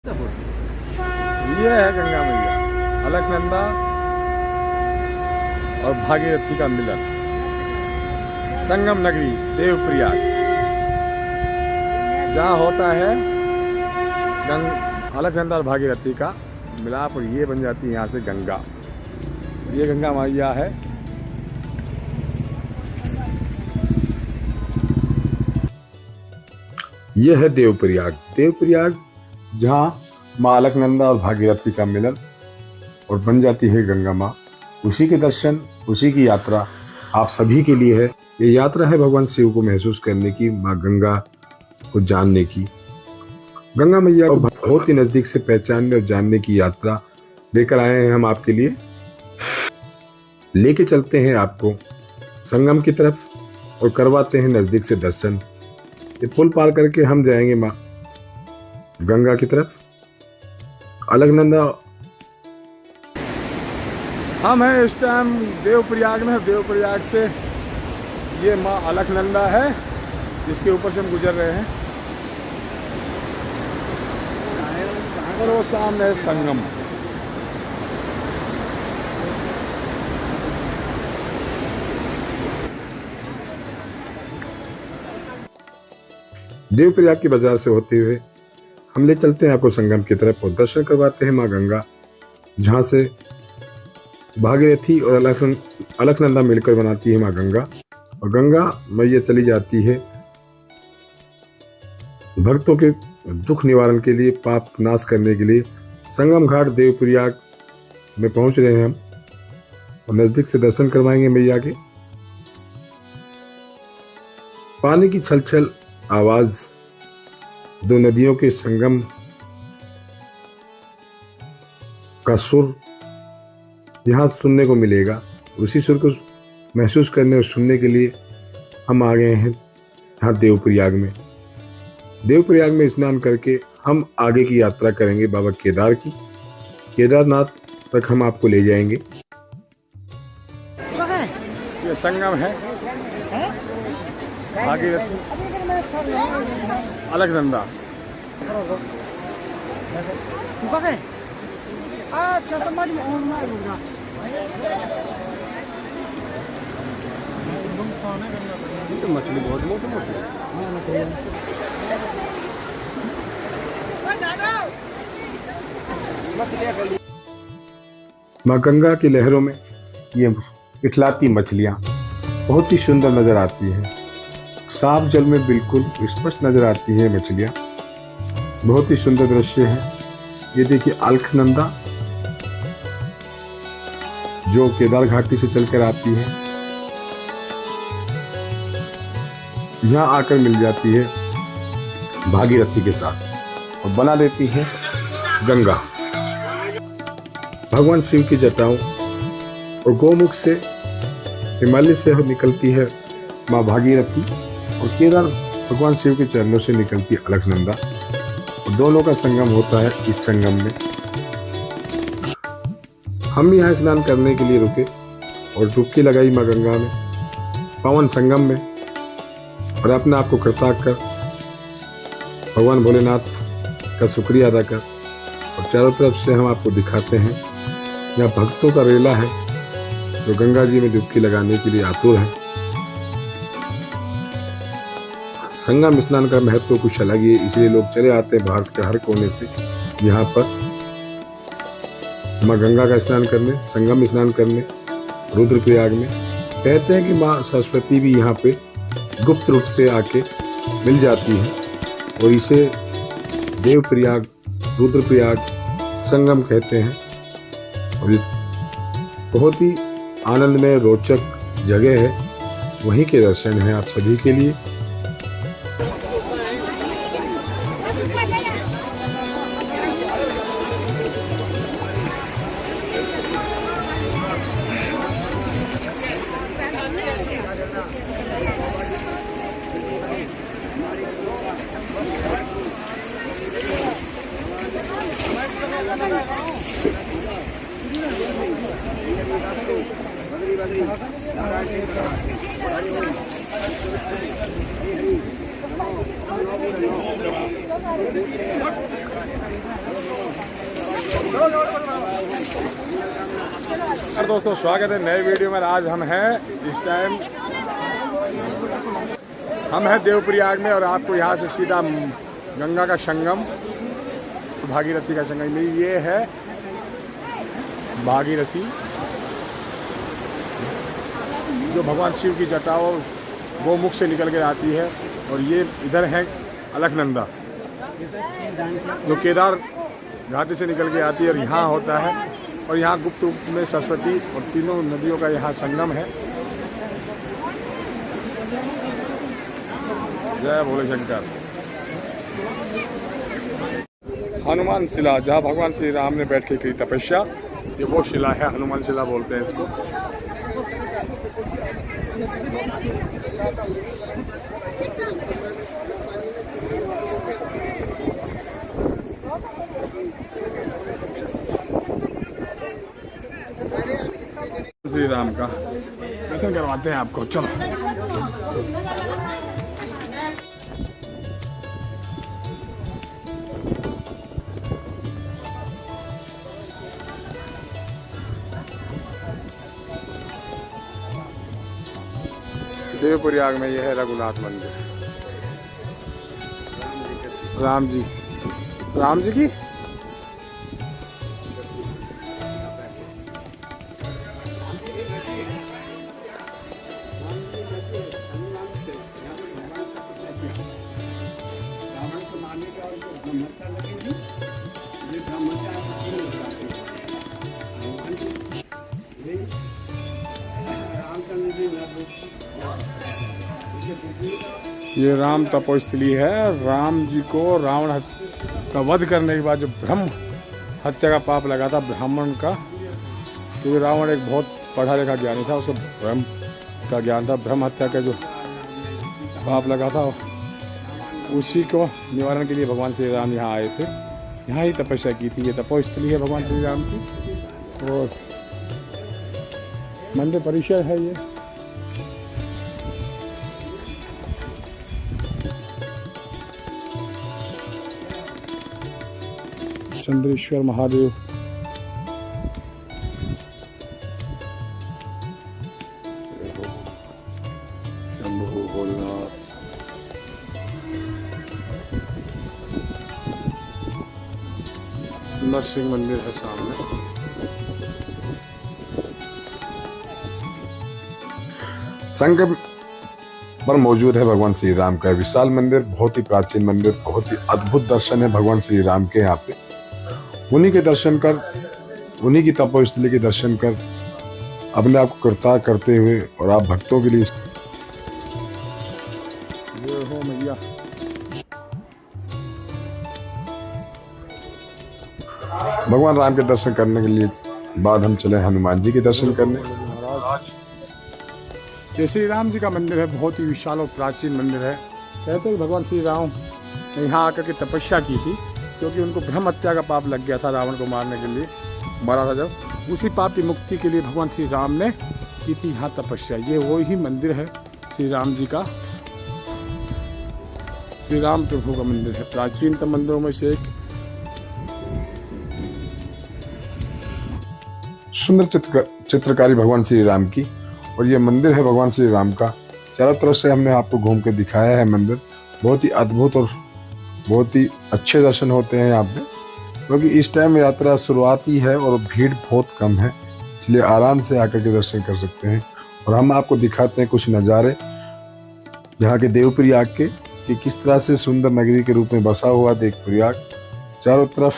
ये है गंगा मैया, अलकनंदा और भागीरथी का मिलन, संगम नगरी देवप्रयाग, जहाँ होता है अलकनंदा और भागीरथी का मिलाप, और ये बन जाती है यहाँ से गंगा। ये गंगा मैया है। ये है देवप्रयाग। देवप्रयाग जहाँ माँ अलकनंदा और भागीरथी का मिलन और बन जाती है गंगा माँ। उसी के दर्शन, उसी की यात्रा आप सभी के लिए है। ये यात्रा है भगवान शिव को महसूस करने की, माँ गंगा को जानने की, गंगा मैया को बहुत ही नजदीक से पहचानने और जानने की यात्रा लेकर आए हैं हम आपके लिए। लेके चलते हैं आपको संगम की तरफ और करवाते हैं नजदीक से दर्शन। ये पुल पार करके हम जाएंगे माँ गंगा की तरफ। अलकनंदा हम हैं इस टाइम देवप्रयाग में। देवप्रयाग से ये माँ अलकनंदा है जिसके ऊपर से हम गुजर रहे हैं, और वो सामने है संगम। देवप्रयाग की बाजार से होते हुए हम ले चलते हैं आपको संगम की तरफ और दर्शन करवाते हैं माँ गंगा, जहाँ से भागीरथी और अलकनंदा मिलकर बनाती है माँ गंगा। और गंगा मैया चली जाती है भक्तों के दुख निवारण के लिए, पाप नाश करने के लिए। संगम घाट देवप्रयाग में पहुंच रहे हैं हम और नजदीक से दर्शन करवाएंगे मैया के। पानी की छलछल आवाज, दो नदियों के संगम का सुर यहाँ सुनने को मिलेगा। उसी सुर को महसूस करने और सुनने के लिए हम आ गए हैं यहाँ देवप्रयाग में। देवप्रयाग में स्नान करके हम आगे की यात्रा करेंगे बाबा केदार की। केदारनाथ तक हम आपको ले जाएंगे। ये संगम है भागीरथी अलकनंदा। मछली बहुत मोटी मोटी माँ गंगा की लहरों में ये इठलाती मछलियां बहुत ही सुंदर नजर आती हैं। साफ जल में बिल्कुल स्पष्ट नजर आती है मछलियां, बहुत ही सुंदर दृश्य है। ये देखिए अलकनंदा जो केदार घाटी से चलकर आती है, यहाँ आकर मिल जाती है भागीरथी के साथ और बना देती है गंगा। भगवान शिव की जटाओं और गौमुख से, हिमालय से निकलती है माँ भागीरथी, और केदार भगवान शिव के चरणों से निकलती है अलकनंदा। और दोनों का संगम होता है इस संगम में। हम यहाँ स्नान करने के लिए रुके और डुबकी लगाई माँ गंगा में, पावन संगम में, और अपने आप को कृतज्ञ कर भगवान भोलेनाथ का शुक्रिया अदा कर और चारों तरफ से हम आपको दिखाते हैं यहाँ भक्तों का रेला है जो गंगा जी में डुबकी लगाने के लिए आतुर है। संगम स्नान का महत्व कुछ अलग ही है, इसलिए लोग चले आते हैं भारत के हर कोने से यहाँ पर माँ गंगा का स्नान करने, संगम स्नान करने। रुद्रप्रयाग में कहते हैं कि माँ सरस्वती भी यहाँ पे गुप्त रूप से आके मिल जाती है, और इसे देवप्रयाग, रुद्रप्रयाग, संगम कहते हैं। और बहुत ही आनंदमय रोचक जगह है, वहीं के दर्शन हैं आप सभी के लिए। दोस्तों स्वागत है नए वीडियो में। आज हम हैं इस टाइम हम हैं देवप्रयाग में और आपको यहाँ से सीधा गंगा का संगम, भागीरथी का संगम, ये है भागीरथी जो भगवान शिव की जटाओं वो मुख से निकल के आती है। और ये इधर है अलकनंदा जो केदार घाटी से निकल के आती है और यहाँ होता है। और यहाँ गुप्त रूप में सरस्वती और तीनों नदियों का यहाँ संगम है। जय भोले शंकर। हनुमान शिला, जहाँ भगवान श्री राम ने बैठ के की तपस्या, ये वो शिला है, हनुमान शिला बोलते हैं इसको। श्री राम का दर्शन करवाते हैं आपको, चलो। देवप्रयाग में यह है रघुनाथ मंदिर। राम जी की ये राम तपोस्थली है। राम जी को रावण का वध करने के बाद जो ब्रह्म हत्या का पाप लगा था ब्राह्मण का, क्योंकि रावण एक बहुत पढ़ा लिखा ज्ञानी था, उसको ब्रह्म का ज्ञान था। ब्रह्म हत्या का जो पाप लगा था उसी को निवारण के लिए भगवान श्री राम यहाँ आए थे, यहाँ ही तपस्या की थी। ये तपोस्थली है भगवान श्री राम की और मंदिर परिसर है ये। चंद्रेश्वर महादेव, शंभु भोलेनाथ, नरसिंह मंदिर है सामने। संगम पर मौजूद है भगवान श्री राम का विशाल मंदिर, बहुत ही प्राचीन मंदिर, बहुत ही अद्भुत दर्शन है भगवान श्री राम के यहाँ पे। उन्हीं के दर्शन कर, उन्हीं की तपोस्थली के दर्शन कर अपने आप को कृतार्थ करते हुए और आप भक्तों के लिए ये हो मैया। भगवान राम के दर्शन करने के लिए बाद हम चले हनुमान जी के दर्शन करने। ये श्री राम जी का मंदिर है, बहुत ही विशाल और प्राचीन मंदिर है। कहते हैं भगवान श्री राम ने यहाँ आकर के तपस्या की थी, क्योंकि उनको ब्रह्म हत्या का पाप लग गया था, रावण को मारने के लिए मारा था जब। उसी पाप की मुक्ति के लिए भगवान श्री राम ने की थी यहाँ तपस्या। ये वो ही मंदिर है श्री राम जी का, श्री राम प्रभु का मंदिर है, प्राचीनतम मंदिरों में से एक। सुंदर चित्रकारी भगवान श्री राम की, और ये मंदिर है भगवान श्री राम का। चारों तरफ से हमने आपको घूम के दिखाया है मंदिर। बहुत ही अद्भुत और बहुत ही अच्छे दर्शन होते हैं यहाँ पे, क्योंकि इस टाइम यात्रा शुरुआती है और भीड़ बहुत कम है, इसलिए आराम से आकर के दर्शन कर सकते हैं। और हम आपको दिखाते हैं कुछ नज़ारे यहाँ के देवप्रयाग के, कि किस तरह से सुंदर नगरी के रूप में बसा हुआ देवप्रयाग। चारों तरफ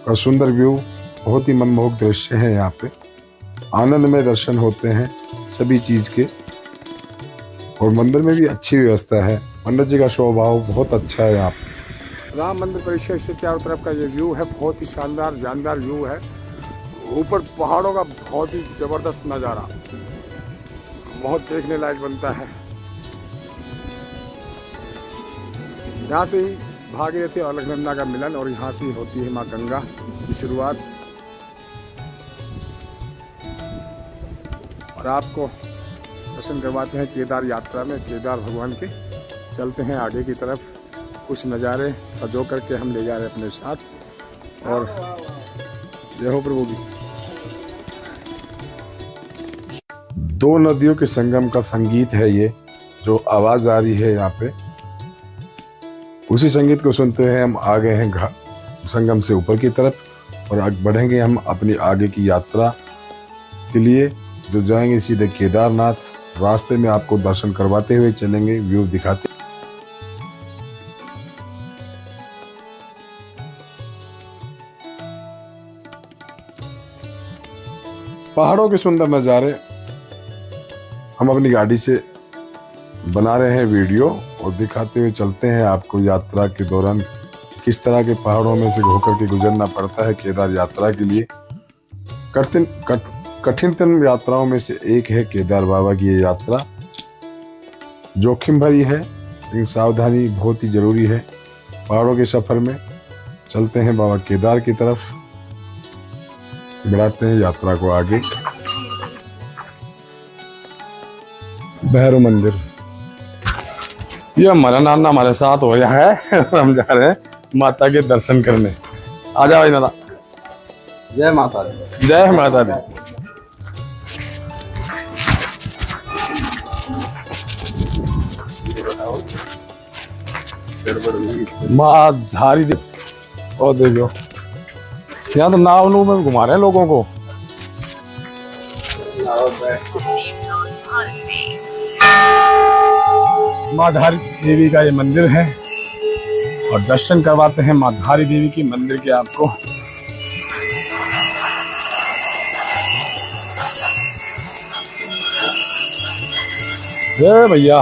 का सुंदर व्यू, बहुत ही मनमोहक दृश्य है। यहाँ पे आनंद में दर्शन होते हैं सभी चीज़ के, और मंदिर में भी अच्छी व्यवस्था है। पंडित जी का स्वभाव बहुत अच्छा है यहाँ पे। राम मंदिर परिसर से चारों तरफ का ये व्यू है, बहुत ही शानदार जानदार व्यू है। ऊपर पहाड़ों का बहुत ही जबरदस्त नज़ारा, बहुत देखने लायक बनता है। यहाँ से ही भागीरथी और अलकनंदा का मिलन, और यहाँ से ही होती है माँ गंगा की शुरुआत। और आपको दर्शन करवाते हैं केदार यात्रा में, केदार भगवान के। चलते हैं आगे की तरफ, कुछ नज़ारे सजो करके हम ले जा रहे हैं अपने साथ। और जय हो प्रभु की। दो नदियों के संगम का संगीत है ये, जो आवाज आ रही है यहाँ पे। उसी संगीत को सुनते हुए हम आ गए हैं संगम से ऊपर की तरफ और आगे बढ़ेंगे हम अपनी आगे की यात्रा के लिए, जो जाएंगे सीधे केदारनाथ। रास्ते में आपको दर्शन करवाते हुए चलेंगे, व्यू दिखाते। पहाड़ों के सुंदर नज़ारे हम अपनी गाड़ी से बना रहे हैं वीडियो और दिखाते हुए चलते हैं आपको यात्रा के दौरान किस तरह के पहाड़ों में से होकर के गुजरना पड़ता है केदार यात्रा के लिए। कठिनतम यात्राओं में से एक है केदार बाबा की ये यात्रा। जोखिम भरी है लेकिन सावधानी बहुत ही जरूरी है। पहाड़ों के सफर में चलते हैं बाबा केदार की तरफ, बढ़ाते हैं यात्रा को आगे। भैरव मंदिर, ये हमारा नाना हमारे साथ हो गया है। हम जा रहे हैं माता के दर्शन करने। आ जाओ नाना। जय माता दी। जय माता दी। माँ धारी दे। और देखो यहाँ तो नाव में घुमा रहे हैं लोगों को। माँ धारी देवी का ये मंदिर है और दर्शन करवाते हैं माँ धारी देवी की मंदिर के आपको। जय भैया।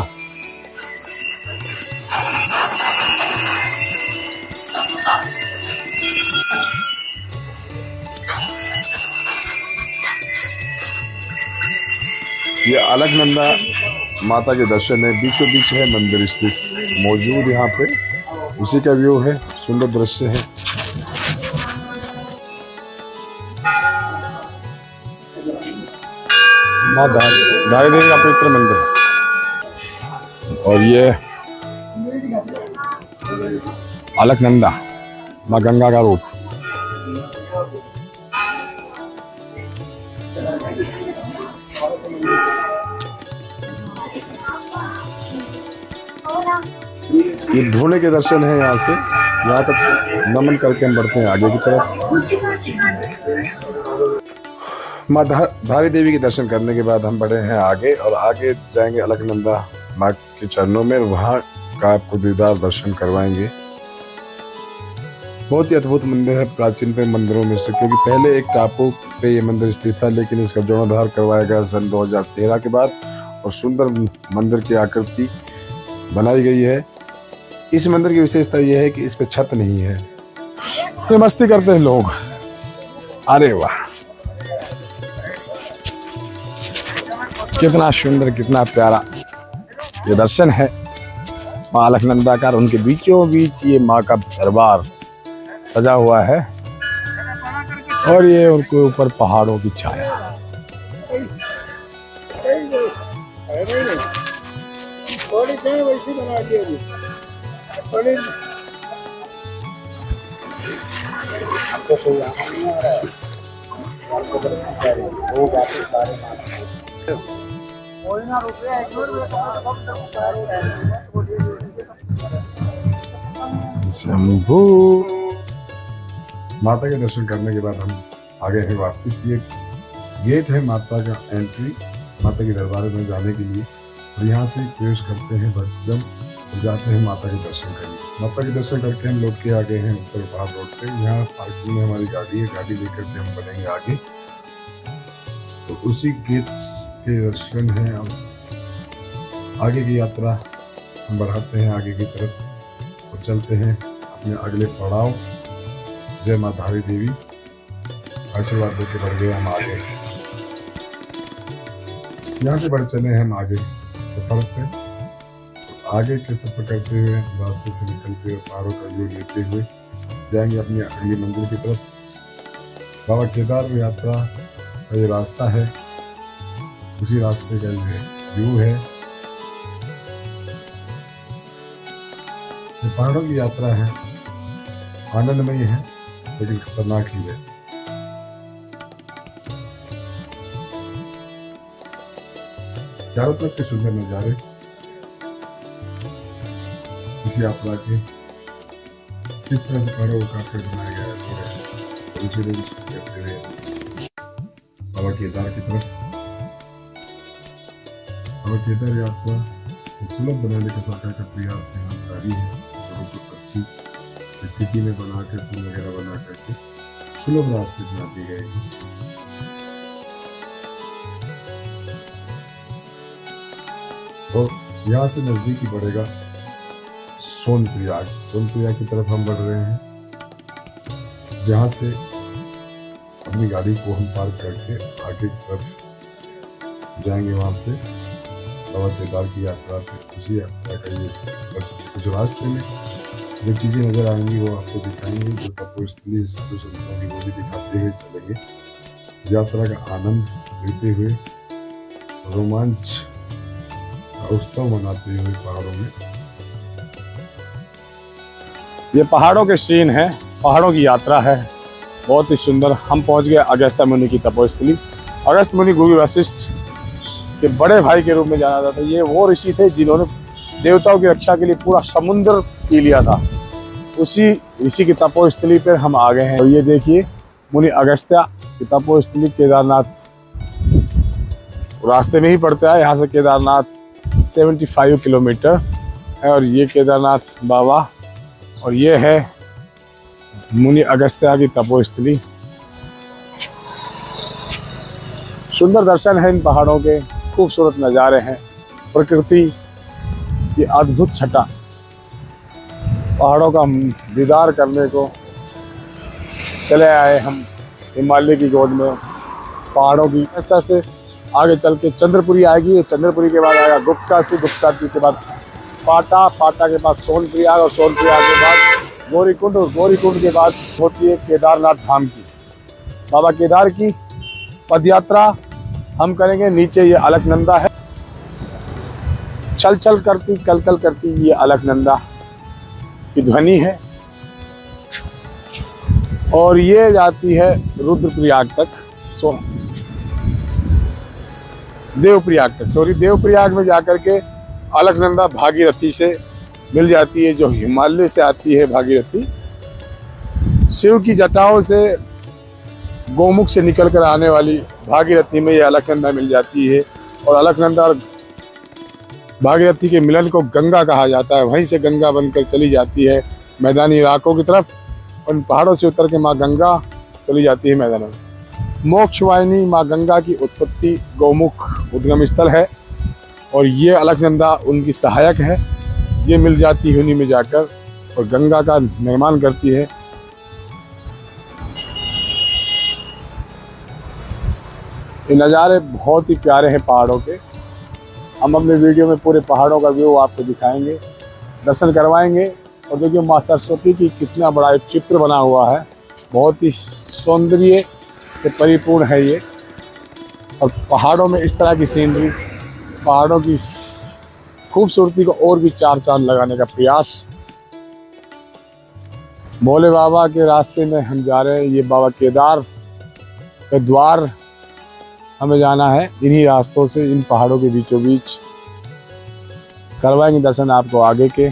ये अलकनंदा माता के दर्शन है, बीचों बीच है मंदिर स्थित मौजूद यहाँ पे। उसी का व्यू है, सुंदर दृश्य है। माँ धारी देवी का पवित्र मंदिर। और ये अलकनंदा माँ गंगा का रूप। ये ढोने के दर्शन है यहाँ से। यहाँ तक नमन करके हम बढ़ते हैं आगे की तरफ। माँ धारी देवी के दर्शन करने के बाद हम बढ़े हैं आगे और आगे जाएंगे अलकनंदा माँ के चरणों में। वहाँ का आपको दीदार दर्शन करवाएंगे। बहुत ही अद्भुत मंदिर है, प्राचीन मंदिरों में से, क्योंकि पहले एक टापू पे ये मंदिर स्थित था, लेकिन इसका जीर्णोद्धार करवाया गया सन 2013 के बाद और सुंदर मंदिर की आकृति बनाई गई है। इस मंदिर की विशेषता यह है कि इस पे छत नहीं है। तो मस्ती करते हैं लोग। अरे वाह, कितना सुंदर, कितना प्यारा ये दर्शन है माँ अलकनंदा का। उनके बीचों बीच ये माँ का दरबार सजा हुआ है और ये उनके ऊपर पहाड़ों की छाया। शंभू। माता के दर्शन करने के बाद हम आ गए हैं वापस। ये गेट है माता का एंट्री, माता के दरबार में जाने के लिए। और यहाँ से प्रवेश करते हैं भक्तजन और जाते हैं माता के दर्शन करने। माता के दर्शन करके हम लौट के आ गए हैं उत्तर बाहर रोड पे। यहाँ पार्किंग में हमारी गाड़ी है, गाड़ी लेकर के हम बढ़ेंगे आगे। तो उसी गेट के दर्शन है। अब आगे की यात्रा हम बढ़ाते हैं आगे की तरफ और चलते हैं अपने अगले पड़ाव। जय माँ धारी देवी, आशीर्वाद देके बढ़ गए हम आगे। यहाँ से बढ़ चले हैं हम आगे सफर पे। आगे के सफर करते हुए रास्ते से निकलते हुए पहाड़ों का व्यू लेते हुए जाएंगे अपनी अगली मंजिल की तरफ। बाबा केदार में यात्रा का ये रास्ता है, उसी रास्ते का ये व्यू है। ये पहाड़ों की यात्रा है, आनंदमयी है लेकिन खतरनाक ही है। चारों तरफ के सुंदर नजारे इस यात्रा के किस तरह से पहाड़ों को काट कर बनाया गया है। उसी करते हुए बाबा केदार की तरफ। बाबा केदार यात्रा सुलभ बनाने का सरकार का प्रयास यहाँ जारी है। लोगों को अच्छी स्थिति में बनाकर पुल वगैरह बना करके सुलभ रास्ते बना दिए गए हैं। और यहाँ से नजदीक ही पड़ेगा सोनप्रयाग। सोनप्रयाग की तरफ हम बढ़ रहे हैं, जहाँ से अपनी गाड़ी को हम पार्क करके आगे की तरफ जाएंगे। वहाँ से बाबा केदार की यात्रा पे उसी यात्रा का ये कुछ रास्ते में जो चीज़ें नजर आएंगी वो आपको दिखाएंगे। जो तपोस्थली साधु संतों की वो भी दिखाते हुए चलेंगे। यात्रा का आनंद लेते हुए रोमांच का उत्सव मनाते हुए पहाड़ों में। ये पहाड़ों के सीन है, पहाड़ों की यात्रा है, बहुत ही सुंदर। हम पहुंच गए अगस्त्य मुनि की तपोस्थली। अगस्त्य मुनि गुरु वशिष्ठ के बड़े भाई के रूप में जाना जाता है। ये वो ऋषि थे जिन्होंने देवताओं की रक्षा के लिए पूरा समुद्र पी लिया था। उसी ऋषि की तपोस्थली पर हम आ गए हैं। और ये देखिए मुनि अगस्त्य की तपोस्थली केदारनाथ रास्ते में ही पड़ता है। यहाँ से केदारनाथ 75 किलोमीटर है। और ये केदारनाथ बाबा और ये है मुनि अगस्त्य की तपोस्थली। सुंदर दर्शन है इन पहाड़ों के, खूबसूरत नज़ारे हैं, प्रकृति की अद्भुत छटा। पहाड़ों का दीदार करने को चले आए हम हिमालय की गोद में। पहाड़ों की रास्ता से आगे चल के चंद्रपुरी आएगी। चंद्रपुरी के बाद आएगा गुप्तासी। गुप्तासी के बाद पाटा। पाटा के बाद सोनप्रयाग और सोनप्रयाग के बाद गौरीकुंड। और गौरीकुंड के बाद होती है केदारनाथ धाम की, बाबा केदार की पदयात्रा हम करेंगे। नीचे ये अलकनंदा है, चल चल करती कल कल करती ये अलकनंदा की ध्वनि है। और ये जाती है रुद्रप्रयाग तक, देवप्रयाग तक। देवप्रयाग में जाकर के अलकनंदा भागीरथी से मिल जाती है, जो हिमालय से आती है भागीरथी। शिव की जटाओं से गोमुख से निकल कर आने वाली भागीरथी में ये अलकनंदा मिल जाती है। और अलकनंदा और भागीरथी के मिलन को गंगा कहा जाता है। वहीं से गंगा बनकर चली जाती है मैदानी इलाकों की तरफ। उन पहाड़ों से उतर के माँ गंगा चली जाती है मैदानों में। मोक्षवाहिनी माँ गंगा की उत्पत्ति गौमुख उद्गम स्थल है। और ये अलकनंदा उनकी सहायक है। ये मिल जाती है उन्हीं में जाकर और गंगा का निर्माण करती है। ये नज़ारे बहुत ही प्यारे हैं पहाड़ों के। हम अपने वीडियो में पूरे पहाड़ों का व्यू आपको दिखाएंगे, दर्शन करवाएंगे। और देखिए माँ सरस्वती की कितना बड़ा एक चित्र बना हुआ है, बहुत ही सौंदर्य से परिपूर्ण है ये। और पहाड़ों में इस तरह की सीनरी, पहाड़ों की खूबसूरती को और भी चार चांद लगाने का प्रयास। भोले बाबा के रास्ते में हम जा रहे हैं। ये बाबा केदार के द्वार हमें जाना है। इन्हीं रास्तों से इन पहाड़ों के बीचों बीच करवाएंगे दर्शन आपको आगे के।